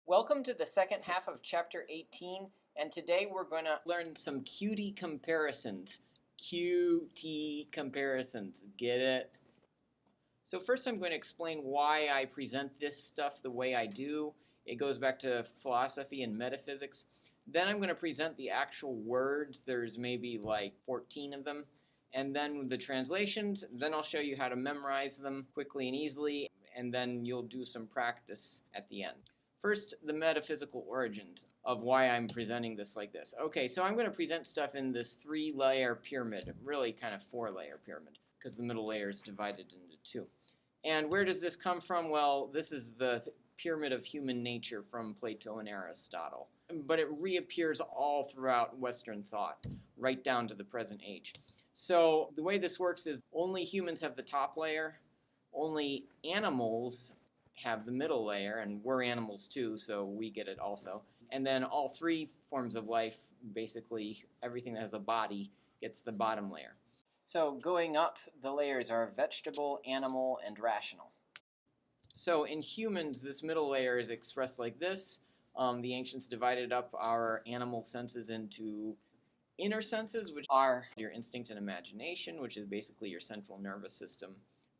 Welcome to the second half of Chapter 18, and today we're going to learn some QT comparisons. QT comparisons, get it? So first I'm going to explain why I present this stuff the way I do. It goes back to philosophy and metaphysics. Then I'm going to present the actual words. There's maybe like 14 of them. And then the translations. Then I'll show you how to memorize them quickly and easily. And then you'll do some practice at the end. First, the metaphysical origins of why I'm presenting this like this. Okay, so I'm going to present stuff in this 3-layer pyramid, really kind of 4-layer pyramid, because the middle layer is divided into 2. And where does this come from? Well, this is the pyramid of human nature from Plato and Aristotle. But it reappears all throughout Western thought, right down to the present age. So the way this works is only humans have the top layer, only animals have the middle layer, and we're animals too, so we get it also. And then all 3 forms of life, basically everything that has a body, gets the bottom layer. So going up, the layers are vegetable, animal, and rational. So in humans, this middle layer is expressed like this. The ancients divided up our animal senses into inner senses, which are your instinct and imagination, which is basically your central nervous system,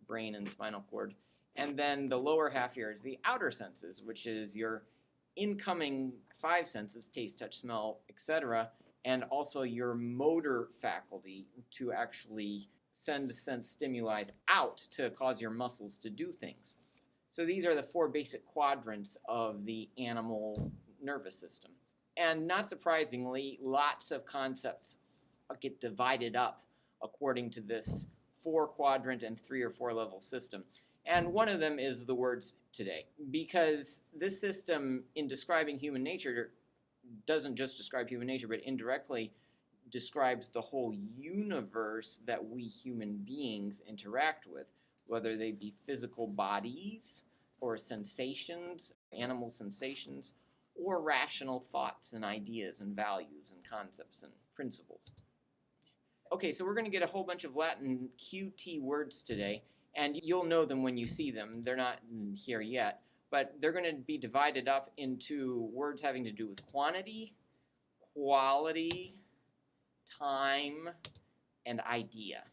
brain and spinal cord. And then the lower half here is the outer senses, which is your incoming 5 senses, taste, touch, smell, etc., and also your motor faculty to actually send sense stimuli out to cause your muscles to do things. So these are the 4 basic quadrants of the animal nervous system. And not surprisingly, lots of concepts get divided up according to this 4-quadrant and 3 or 4 level system. And one of them is the words today, because this system in describing human nature doesn't just describe human nature, but indirectly describes the whole universe that we human beings interact with, whether they be physical bodies or sensations, animal sensations, or rational thoughts and ideas and values and concepts and principles. Okay, so we're going to get a whole bunch of Latin QT words today. And you'll know them when you see them. They're not here yet, but they're going to be divided up into words having to do with quantity, quality, time, and idea.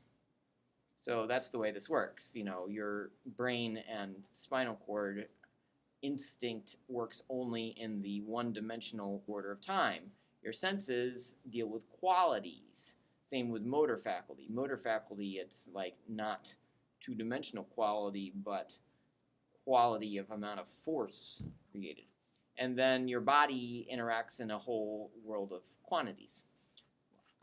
So that's the way this works. You know, your brain and spinal cord instinct works only in the one-dimensional order of time. Your senses deal with qualities. Same with motor faculty. Motor faculty, it's like not 2-dimensional quality, but quality of amount of force created. And then your body interacts in a whole world of quantities.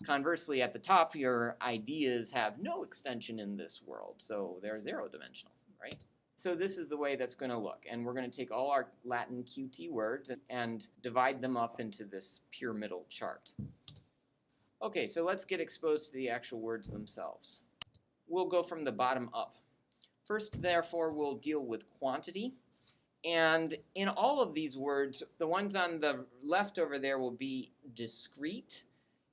Conversely, at the top, your ideas have no extension in this world, so they're 0-dimensional, right? So this is the way that's going to look, and we're going to take all our Latin QT words and divide them up into this pyramidal chart. Okay, so let's get exposed to the actual words themselves. We'll go from the bottom up. First, therefore, we'll deal with quantity. And in all of these words, the ones on the left over there will be discrete,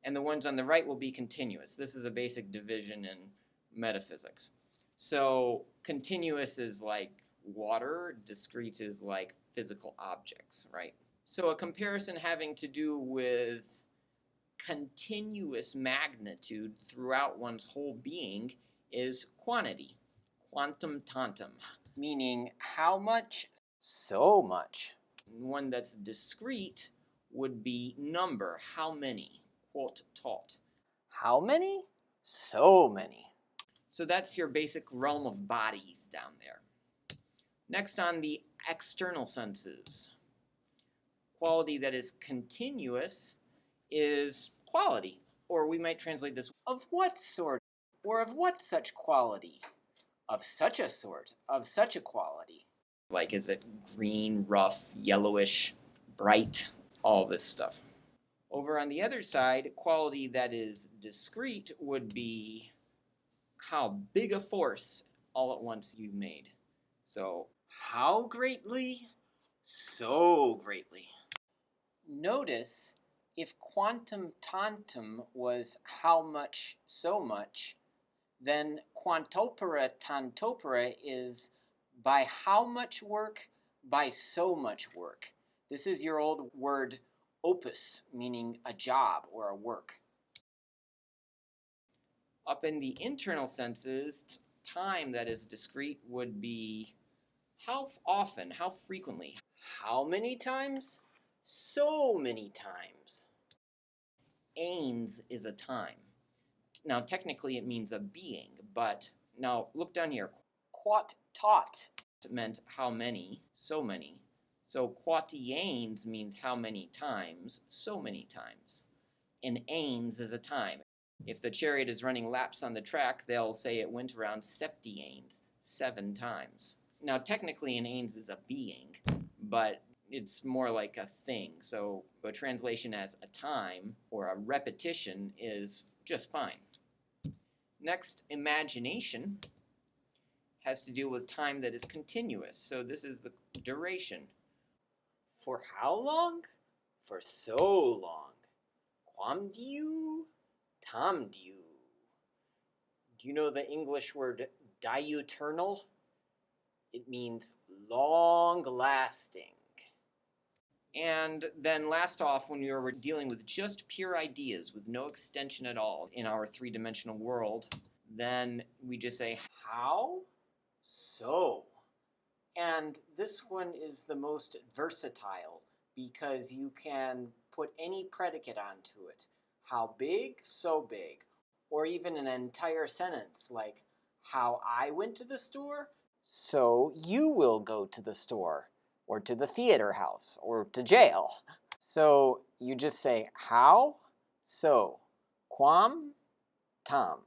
and the ones on the right will be continuous. This is a basic division in metaphysics. So continuous is like water, discrete is like physical objects, right? So a comparison having to do with continuous magnitude throughout one's whole being is quantity, quantum tantum, meaning how much, so much. One that's discrete would be number, how many, quot tot. How many? So many. So that's your basic realm of bodies down there. Next on the external senses. Quality that is continuous is quality, or we might translate this, of what sort, or of what such quality, of such a sort, of such a quality. Like, is it green, rough, yellowish, bright, all this stuff. Over on the other side, quality that is discrete would be how big a force all at once you've made. So, how greatly? So greatly. Notice, if quantum tantum was how much, so much, then quantopera tantopera is by how much work, by so much work. This is your old word opus, meaning a job or a work. Up in the internal senses, time that is discrete would be how often, how frequently, how many times, so many times. Ains is a time. Now, technically, it means a being, but now look down here. Quat tot meant how many, so many. So quatiains means how many times, so many times. And ains is a time. If the chariot is running laps on the track, they'll say it went around septiains, 7 times. Now, technically, an ains is a being, but it's more like a thing. So a translation as a time or a repetition is just fine. Next, imagination has to do with time that is continuous. So this is the duration. For how long? For so long. Quam diu? Tam diu. Do you know the English word diuturnal? It means long-lasting. And then last off, when we were dealing with just pure ideas with no extension at all in our three-dimensional world, then we just say, how? So. And this one is the most versatile because you can put any predicate onto it. How big? So big. Or even an entire sentence like, how I went to the store? So you will go to the store, or to the theater house, or to jail. So you just say, how? So. Quam? Tam.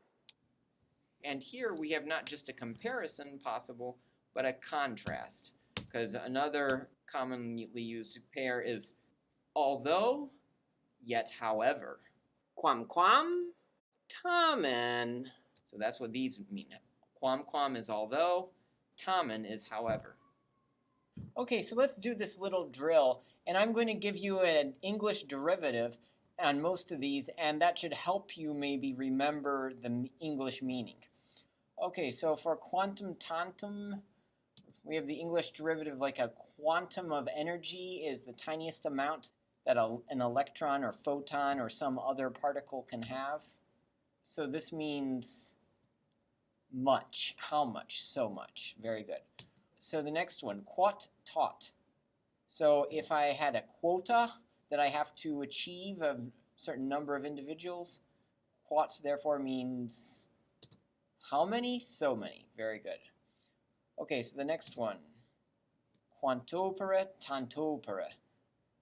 And here we have not just a comparison possible, but a contrast. Because another commonly used pair is although, yet however. Quam quam, tamen. So that's what these mean. Quam quam is although, tamen is however. Okay, so let's do this little drill, and I'm going to give you an English derivative on most of these, and that should help you maybe remember the English meaning. Okay, so for quantum tantum, we have the English derivative like a quantum of energy is the tiniest amount that an electron or photon or some other particle can have. So this means much. How much? So much. Very good. So the next one, quot tot. So if I had a quota that I have to achieve a certain number of individuals, quot therefore means how many? So many. Very good. Okay, so the next one, quantopere tantopere.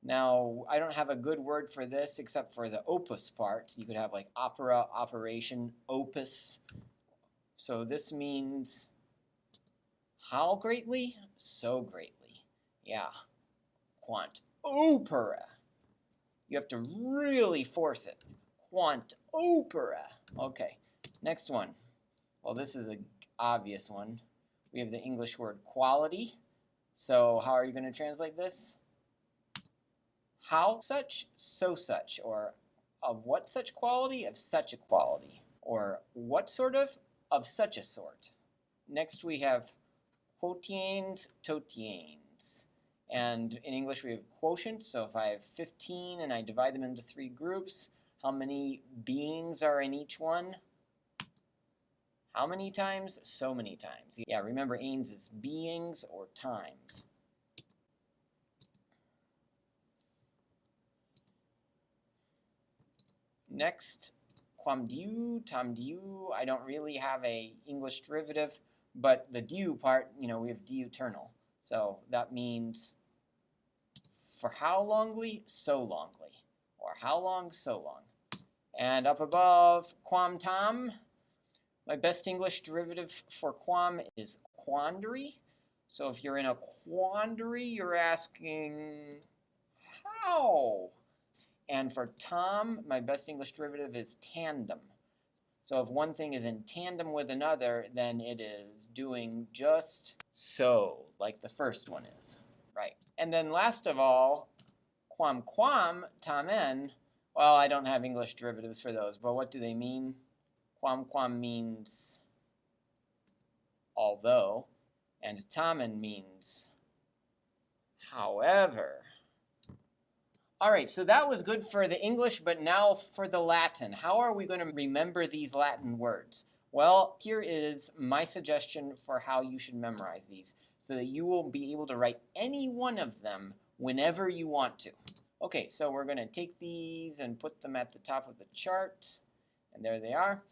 Now, I don't have a good word for this except for the opus part. You could have like opera, operation, opus. So this means how greatly? So greatly. Yeah. Quant opera. You have to really force it. Quant opera. Okay. Next one. Well, this is an obvious one. We have the English word quality. So how are you going to translate this? How such, so such, or of what such quality, of such a quality, or what sort of such a sort. Next we have quotients, totiens. And in English we have quotient, so if I have 15 and I divide them into 3 groups, how many beings are in each one? How many times? So many times. Yeah, remember ains is beings or times. Next, quam diu, tam diu. I don't really have a English derivative, but the diu part, we have diuturnal. So that means for how longly? So longly. Or how long? So long. And up above, quam tam. My best English derivative for quam is quandary. So if you're in a quandary, you're asking how? And for tam, my best English derivative is tandem. So if one thing is in tandem with another, then it is doing just so, like the first one is. Right. And then last of all, quam quam, tamen. Well, I don't have English derivatives for those, but what do they mean? Quam quam means although, and tamen means however. All right, so that was good for the English, but now for the Latin. How are we going to remember these Latin words? Well, here is my suggestion for how you should memorize these so that you will be able to write any one of them whenever you want to. Okay, so we're going to take these and put them at the top of the chart, and there they are.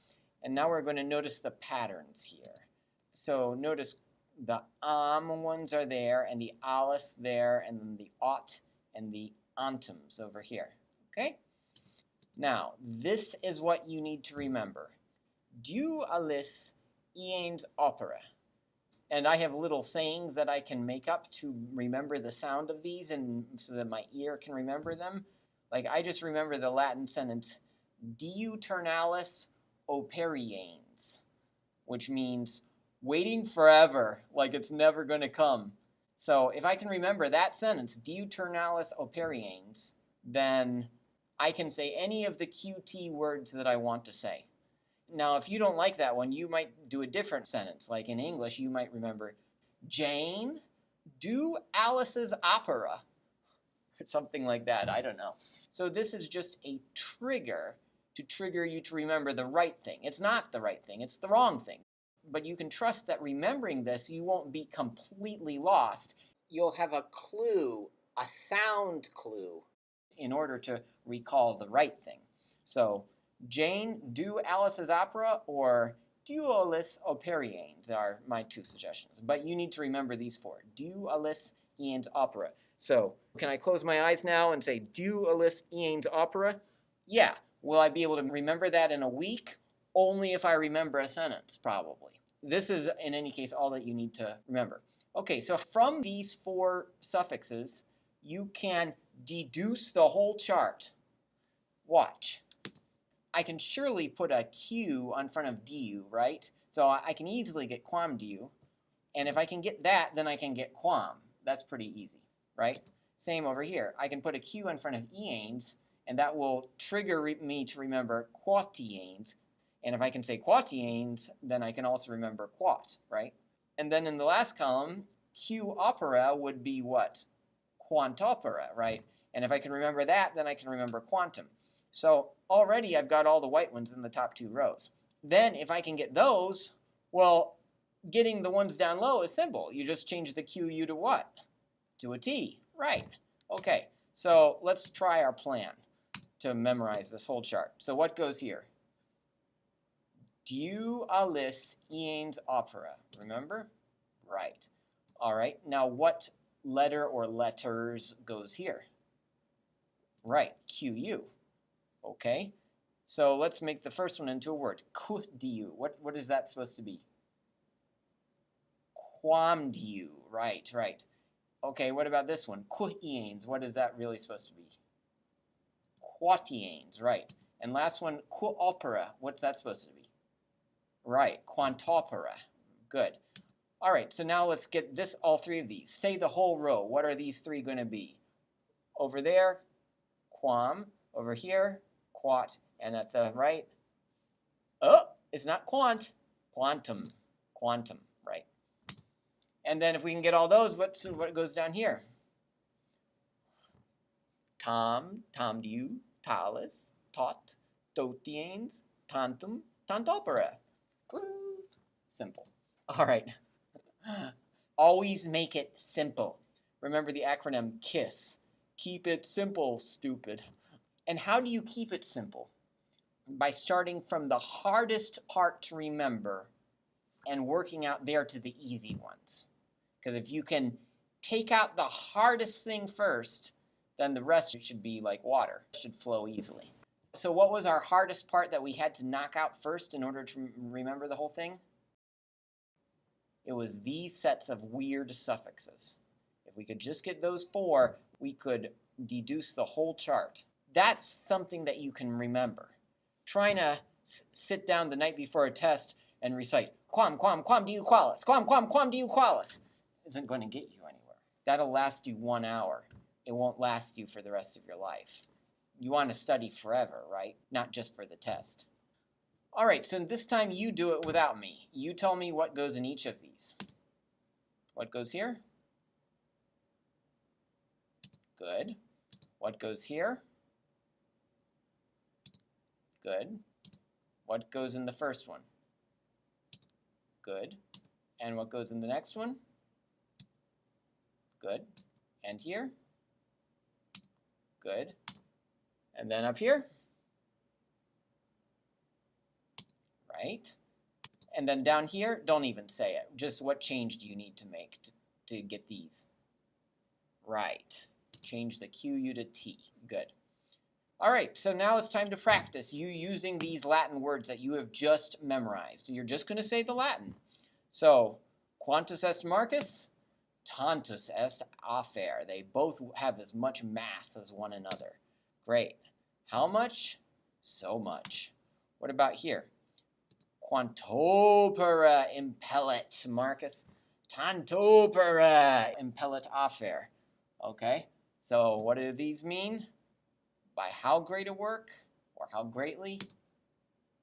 And now we're going to notice the patterns here. So notice the ones are there, and the alus there, and then the ot and the antums over here. Okay? Now, this is what you need to remember. Du alis iens opera. And I have little sayings that I can make up to remember the sound of these and so that my ear can remember them. Like I just remember the Latin sentence diuturnalis operiens, which means waiting forever, like it's never going to come. So if I can remember that sentence, diuturnalis operiens, then I can say any of the QT words that I want to say. Now, if you don't like that one, you might do a different sentence. Like in English, you might remember, Jane, do Alice's opera, or something like that. I don't know. So this is just a trigger to trigger you to remember the right thing. It's not the right thing. It's the wrong thing. But you can trust that remembering this, you won't be completely lost. You'll have a clue, a sound clue, in order to recall the right thing. So Jane, do Alice's opera, or do Alice operiens are my two suggestions. But you need to remember these four. Do Alice iens opera. So can I close my eyes now and say, do Alice iens opera? Yeah. Will I be able to remember that in a week? Only if I remember a sentence, probably. This is, in any case, all that you need to remember. Okay, so from these four suffixes, you can deduce the whole chart. Watch. I can surely put a Q on front of du, right? So I can easily get quam du. And if I can get that, then I can get quam. That's pretty easy, right? Same over here. I can put a Q in front of iens, and that will trigger me to remember quatiens. And if I can say quatiens, then I can also remember quat, right? And then in the last column, Q opera would be what? Quantopera, right? And if I can remember that, then I can remember quantum. So already I've got all the white ones in the top two rows. Then if I can get those, well, getting the ones down low is simple. You just change the QU to what? To a T, right? Okay, so let's try our plan to memorize this whole chart. So what goes here? Du alis iens opera, remember? Right. All right, now what letter or letters goes here? Right, QU. Okay, so let's make the first one into a word. Qudiu. What is that supposed to be? Quamdiu. Right, right. Okay, what about this one? Quiens. What is that really supposed to be? Quatiens. Right. And last one, quopera. What's that supposed to be? Right, quantopera. Good. All right, so now let's get this, all three of these. Say the whole row. What are these three going to be? Over there, quam. Over here, quat. And at the right, oh, it's not quant, quantum, quantum, right? And then if we can get all those, what goes down here? Tom, tomdiu, talis, tot, totiens, tantum, tantopera. Simple. All right. Always make it simple. Remember the acronym KISS. Keep it simple, stupid. And how do you keep it simple? By starting from the hardest part to remember and working out there to the easy ones. Because if you can take out the hardest thing first, then the rest should be like water. It should flow easily. So what was our hardest part that we had to knock out first in order to remember the whole thing? It was these sets of weird suffixes. If we could just get those four, we could deduce the whole chart. That's something that you can remember. Trying to sit down the night before a test and recite, quam diu qualis, quam diu qualis, isn't going to get you anywhere. That'll last you 1 hour. It won't last you for the rest of your life. You want to study forever, right? Not just for the test. All right, so this time you do it without me. You tell me what goes in each of these. What goes here? Good. What goes here? Good. What goes in the first one? Good. And what goes in the next one? Good. And here? Good. And then up here? Right. And then down here, don't even say it. Just what change do you need to make to get these? Right. Change the QU to T. Good. All right, so now it's time to practice you using these Latin words that you have just memorized. You're just going to say the Latin. So, quantus est Marcus? Tantus est affair. They both have as much mass as one another. Great. How much? So much. What about here? Quantopera impellet Marcus? Tantopera impellet affair. Okay, so what do these mean? By how great a work, or how greatly?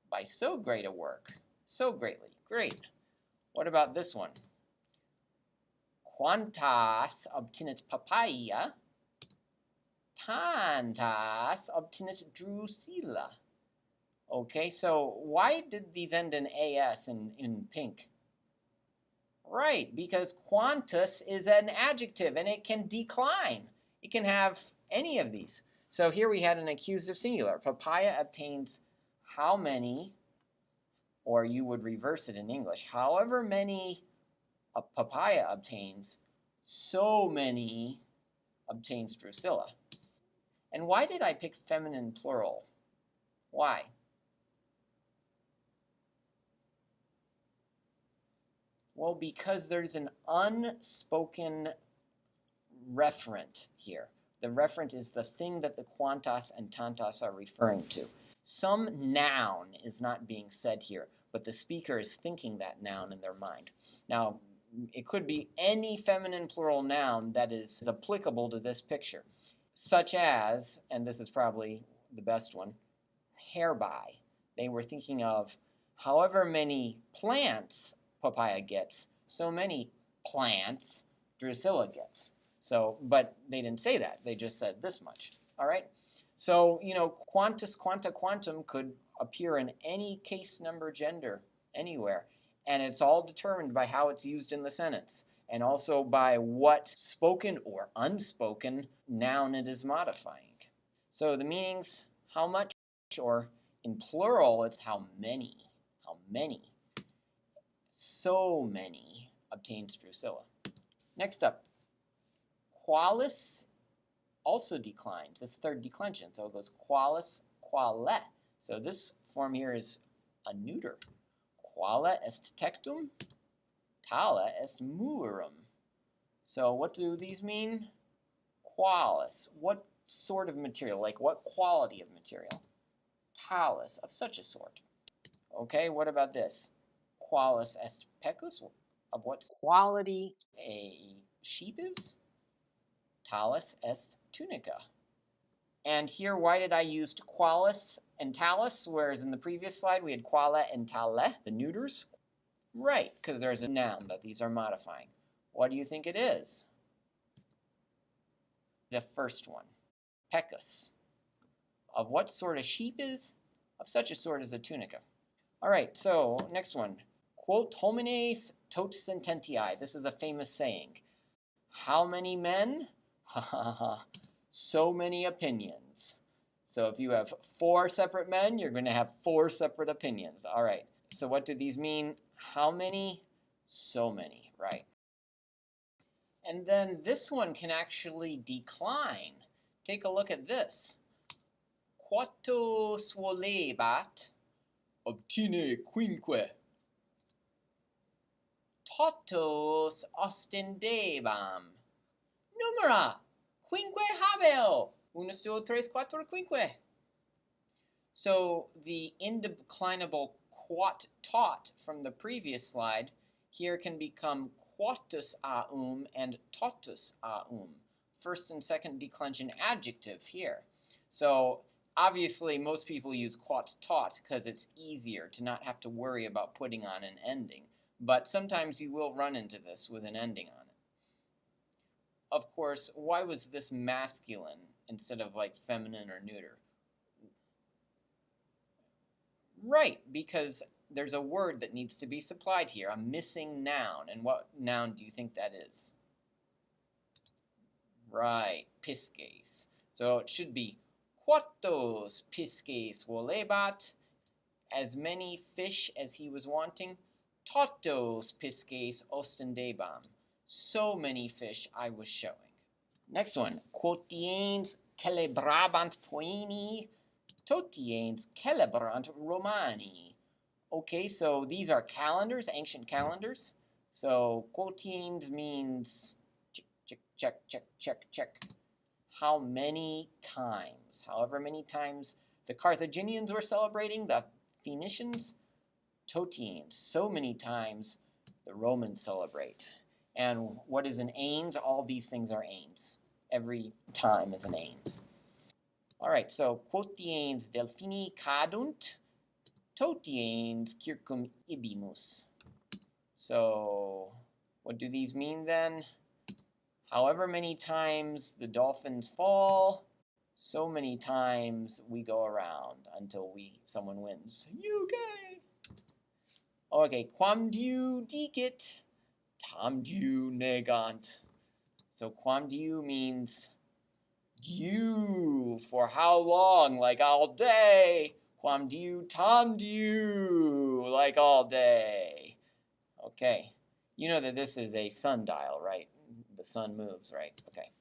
By so great a work, so greatly. Great. What about this one? Quantas obtinet papaya, tantas obtinet drusilla. Okay, so why did these end in AS in pink? Right, because quantus is an adjective and it can decline. It can have any of these. So here we had an accusative singular. Papaya obtains how many, or you would reverse it in English, however many a papaya obtains, so many obtains Drusilla. And why did I pick feminine plural? Why? Well, because there's an unspoken referent here. The referent is the thing that the quantas and tantas are referring to. Some noun is not being said here, but the speaker is thinking that noun in their mind. Now, it could be any feminine plural noun that is applicable to this picture, such as, and this is probably the best one, hereby. They were thinking of however many plants papaya gets, so many plants Drusilla gets. So, but they didn't say that. They just said this much. All right? So, quantus, quanta, quantum could appear in any case number gender anywhere. And it's all determined by how it's used in the sentence and also by what spoken or unspoken noun it is modifying. So the meanings, how much, or in plural, it's how many. How many. So many obtains Drusilla. Next up, qualis also declines. It's third declension, so it goes qualis, quale. So this form here is a neuter. Quale est tectum, tale est murum. So what do these mean? Qualis, what sort of material, like what quality of material? Talis, of such a sort. Okay, what about this? Qualis est pecus, of what quality a sheep is? Talis est tunica. And here, why did I use qualis and talis, whereas in the previous slide we had quale and tale, the neuters? Right, because there's a noun that these are modifying. What do you think it is? The first one, pecus. Of what sort a sheep is? Of such a sort as a tunica. All right, so next one. Quot homines tot sententiae. This is a famous saying. How many men? Ha ha ha. So many opinions. So if you have 4 separate men, you're going to have 4 separate opinions. All right, so what do these mean? How many? So many, right? And then this one can actually decline. Take a look at this. Quatus volebat obtine quinque. Totus ostendebam. Numera quinque habeo. Unus, duo, tres, quattro, quinque. So the indeclinable quat tot from the previous slide here can become quatus aum and totus aum. First and second declension adjective here. So obviously most people use quat tot because it's easier to not have to worry about putting on an ending. But sometimes you will run into this with an ending on it. Of course, why was this masculine instead of like feminine or neuter? Right, because there's a word that needs to be supplied here, a missing noun. And what noun do you think that is? Right, pisces. So it should be quantos pisces volebat, as many fish as he was wanting. Totos pisces ostendebam, so many fish I was showing. Next one, quotiens celebrabant poeni, totiens celebrant Romani. Okay, so these are calendars, ancient calendars. So quotiens means check. How many times? However many times the Carthaginians were celebrating, the Phoenicians, totiens, so many times the Romans celebrate. And what is an ains? All these things are ains. Every time is an ains. All right, so quotiens delphini cadunt, totiens circum ibimus. So what do these mean then? However many times the dolphins fall, so many times we go around until someone wins. UK. Okay, quam diu dicit, tam diu negant. So quam diu means diu, for how long, like all day. Quam diu, tam diu, like all day. Okay, you know that this is a sundial, right? The sun moves, right? Okay.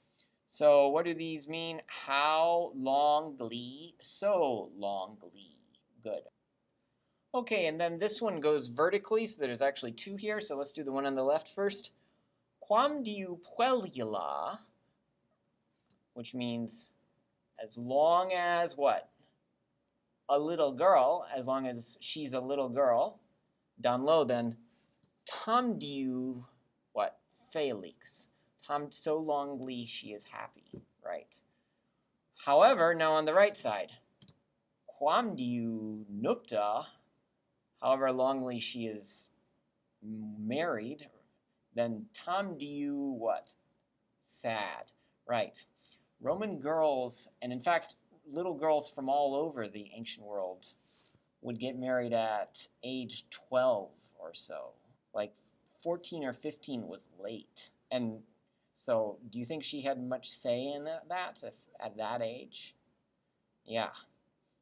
So what do these mean? How longly, so longly. Good. Okay, and then this one goes vertically, so there's actually two here. So let's do the one on the left first. Quam diu puellula, which means as long as what? A little girl, as long as she's a little girl. Down low then, tam diu, what? Felix. Tam so longly she is happy, right? However, now on the right side, quam diu nupta, however longly she is married, then tam diu what? Sad, right? Roman girls, and in fact, little girls from all over the ancient world would get married at age 12 or so. Like 14 or 15 was late. And so do you think she had much say in that at that age? Yeah,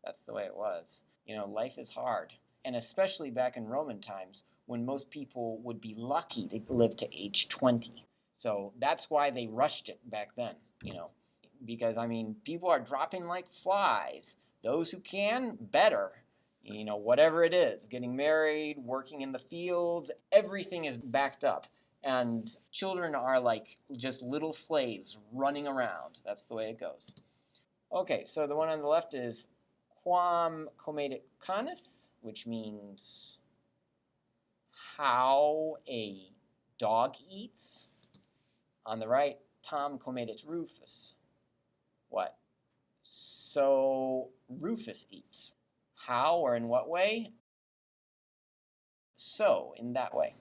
that's the way it was. You know, life is hard. And especially back in Roman times when most people would be lucky to live to age 20. So that's why they rushed it back then, you know. Because, I mean, people are dropping like flies. Those who can, better. You know, whatever it is, getting married, working in the fields, everything is backed up. And children are like just little slaves running around. That's the way it goes. Okay, so the one on the left is quam comedet canis, which means how a dog eats. On the right, tam comedet Rufus. What? So Rufus eats. How or in what way? So, in that way.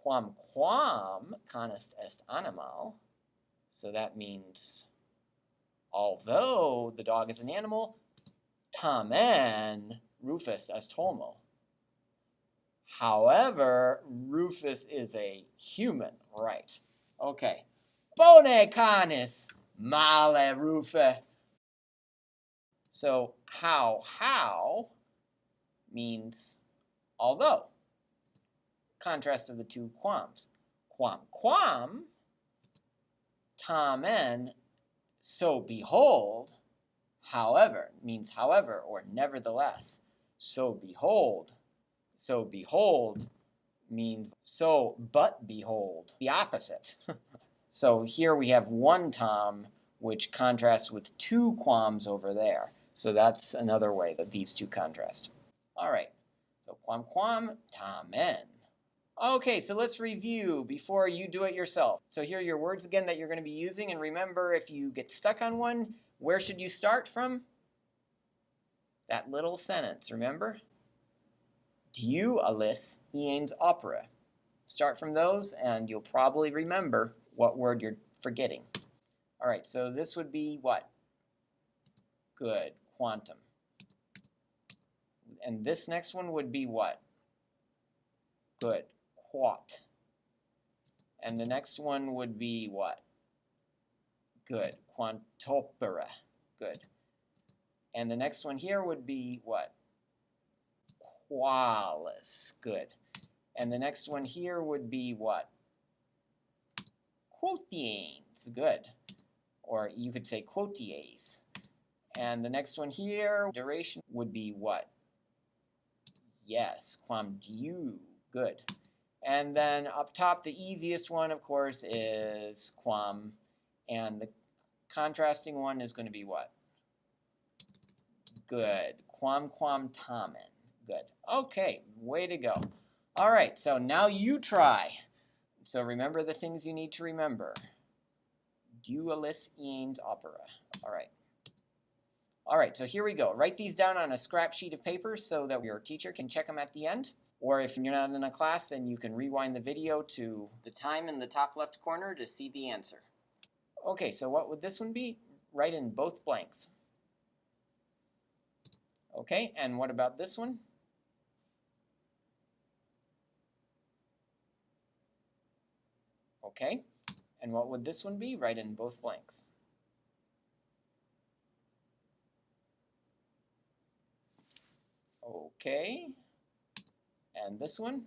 Quam canis est animal. So that means, although the dog is an animal, tamen Rufus est homo. However, Rufus is a human, right? Okay. Bone canis, male Rufe. So how means although. Contrast of the two quams. Quam, tamen, so behold, however, means however or nevertheless. So behold means so but behold, the opposite. So here we have one tam, which contrasts with two quams over there. So that's another way that these two contrast. All right, so quam, tamen. Okay, so let's review before you do it yourself. So here are your words again that you're going to be using, and remember, if you get stuck on one, where should you start from? That little sentence, remember? Diu alis iens opera. Start from those, and you'll probably remember what word you're forgetting. All right, so this would be what? Good, quantum. And this next one would be what? Good, quat. And the next one would be what? Good, quantopera. Good. And the next one here would be what? Qualis. Good. And the next one here would be what? Quotiens. Good. Or you could say quoties. And the next one here, duration, would be what? Yes, quamdiu. Good. And then up top, the easiest one, of course, is quam. And the contrasting one is going to be what? Good. Quam tamen. Good. Okay, way to go. All right, so now you try. So remember the things you need to remember. Dualis ins opera. All right. All right, so here we go. Write these down on a scrap sheet of paper so that your teacher can check them at the end. Or if you're not in a class, then you can rewind the video to the time in the top left corner to see the answer. Okay, so what would this one be? Write in both blanks. Okay, and what about this one? Okay, and what would this one be? Write in both blanks. Okay, and this one?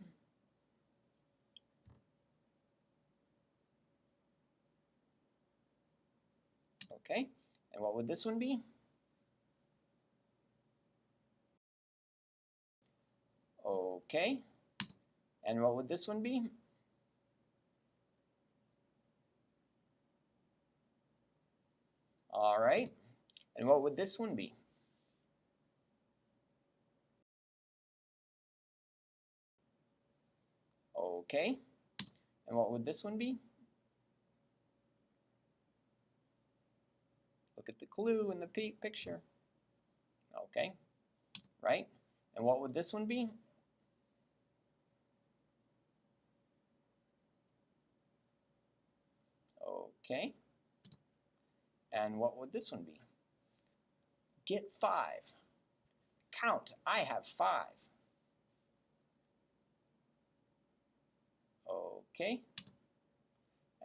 Okay, and what would this one be? Okay, and what would this one be? All right, and what would this one be? Okay, and what would this one be? Look at the clue in the picture. Okay, right? And what would this one be? Okay, and what would this one be? Get 5. Count, I have 5. Okay,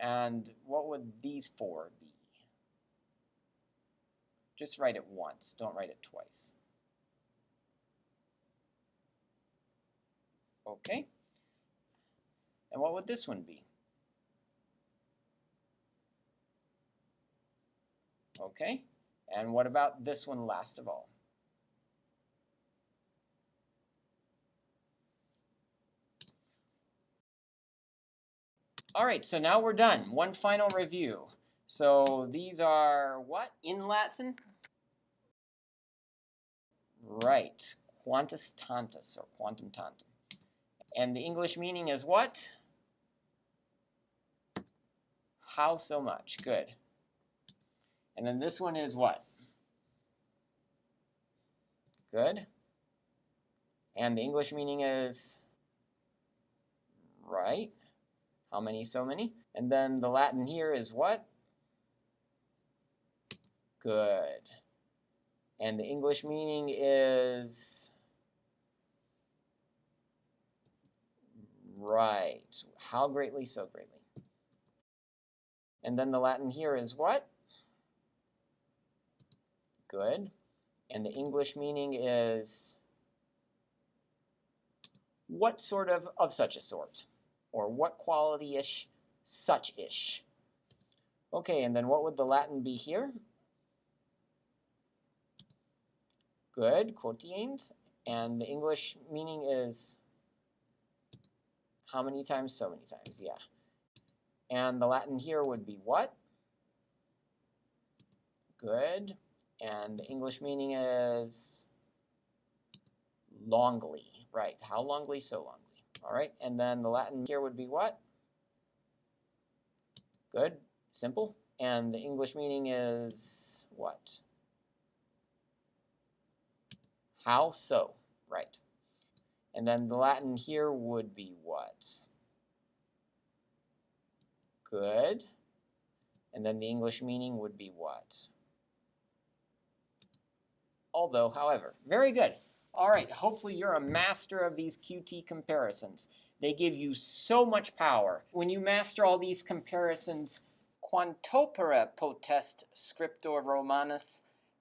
and what would these 4 be? Just write it once, don't write it twice. Okay, and what would this one be? Okay, and what about this one last of all? All right, so now we're done. One final review. So these are what in Latin? Right, quantus tantus or quantum tantum. And the English meaning is what? How so much? Good. And then this one is what? Good. And the English meaning is right. How many so many? And then the Latin here is what? Good. And the English meaning is right. How greatly, so greatly. And then the Latin here is what? Good. And the English meaning is what sort of such a sort? Or what quality-ish, such-ish. Okay, and then what would the Latin be here? Good, quotiens. And the English meaning is how many times? So many times, yeah. And the Latin here would be what? Good. And the English meaning is longly. Right, how longly? So longly. All right, and then the Latin here would be what? Good, simple. And the English meaning is what? How so? Right. And then the Latin here would be what? Good. And then the English meaning would be what? Although, however. Very good. All right, hopefully you're a master of these QT comparisons. They give you so much power. When you master all these comparisons, quantopera potest scriptor Romanus,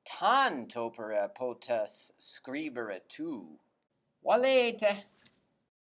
tantopera potest scribere tu. Valete!